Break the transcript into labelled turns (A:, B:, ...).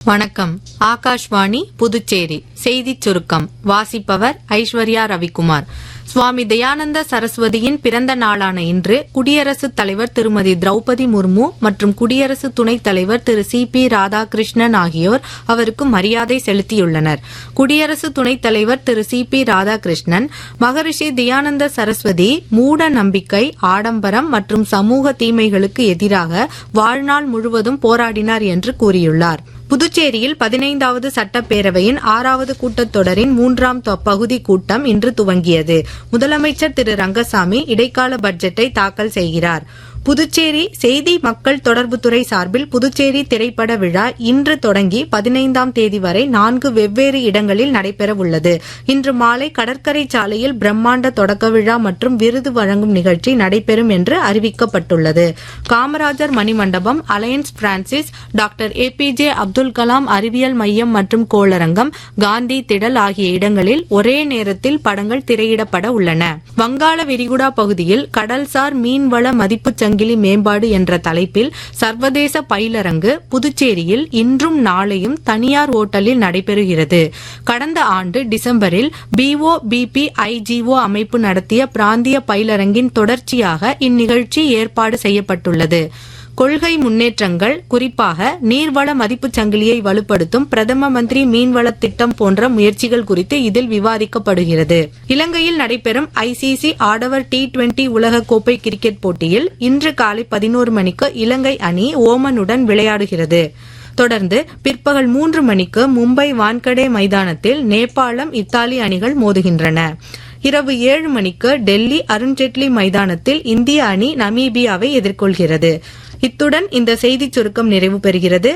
A: வணக்கம். ஆகாஷ்வாணி புதுச்சேரி செய்திச் சுருக்கம் வாசிப்பவர் ஐஸ்வர்யா ரவிக்குமார். சுவாமி தயானந்த சரஸ்வதியின் பிறந்த நாளான இன்று குடியரசுத் தலைவர் திருமதி திரௌபதி முர்மு மற்றும் குடியரசு துணைத் தலைவர் திரு சி.பி. ராதாகிருஷ்ணன் ஆகியோர் அவருக்கு மரியாதை செலுத்தியுள்ளனர். குடியரசு துணைத் தலைவர் திரு சி.பி. ராதாகிருஷ்ணன் மகரிஷி தயானந்த சரஸ்வதி மூட நம்பிக்கை, ஆடம்பரம் மற்றும் சமூக தீமைகளுக்கு எதிராக வாழ்நாள் முழுவதும் போராடினார் என்று கூறியுள்ளார். புதுச்சேரியில் 15வது சட்டப்பேரவையின் 6வது கூட்டத்தொடரின் 3ஆம் பகுதி கூட்டம் இன்று துவங்கியது. முதலமைச்சர் திரு ரங்கசாமி இடைக்கால பட்ஜெட்டை தாக்கல் செய்கிறார். புதுச்சேரி செய்தி மக்கள் தொடர்புத்துறை சார்பில் புதுச்சேரி திரைப்பட விழா இன்று தொடங்கி 15ஆம் தேதி வரை 4 வெவ்வேறு இடங்களில் நடைபெறவுள்ளது. இன்று மாலை கடற்கரை சாலையில் பிரம்மாண்ட தொடக்க விழா மற்றும் விருது வழங்கும் நிகழ்ச்சி நடைபெறும் என்று அறிவிக்கப்பட்டுள்ளது. காமராஜர் மணிமண்டபம், Alliance Francaise, doctor A P J. Abdul Kalam அறிவியல் மையம் மற்றும் கோளரங்கம், காந்தி திடல் ஆகிய இடங்களில் ஒரே நேரத்தில் படங்கள் திரையிடப்பட உள்ளன. வங்காள விரிகுடா பகுதியில் கடல்சார் மீன்வள மதிப்பு சங்கிலி மேம்பாடு என்ற தலைப்பில் சர்வதேச பயிலரங்கு புதுச்சேரியில் இன்றும் நாளையும் தனியார் ஓட்டலில் நடைபெறுகிறது. கடந்த ஆண்டு டிசம்பரில் BOBP-IGO அமைப்பு நடத்திய பிராந்திய பயிலரங்கின் தொடர்ச்சியாக இந்நிகழ்ச்சி ஏற்பாடு செய்யப்பட்டுள்ளது. கொள்கை முன்னேற்றங்கள், குறிப்பாக நீர்வள மதிப்புச் சங்கிலியை வலுப்படுத்தும் பிரதம மந்திரி மீன்வள திட்டம் போன்ற முயற்சிகள் குறித்து இதில் விவாதிக்கப்படுகிறது. இலங்கையில் நடைபெறும் ICC ஆடவர் T20 உலகக்கோப்பை கிரிக்கெட் போட்டியில் இன்று காலை 11 மணிக்கு இலங்கை அணி ஓமனுடன் விளையாடுகிறது. தொடர்ந்து பிற்பகல் 3 மணிக்கு மும்பை வான்கடே மைதானத்தில் நேபாளம், இத்தாலி அணிகள் மோதுகின்றன. இரவு 7 மணிக்கு டெல்லி அருண்ஜேட்லி மைதானத்தில் இந்திய அணி நமீபியாவை எதிர்கொள்கிறது. இத்துடன் இந்த செய்திச் சுருக்கம் நிறைவு பெறுகிறது.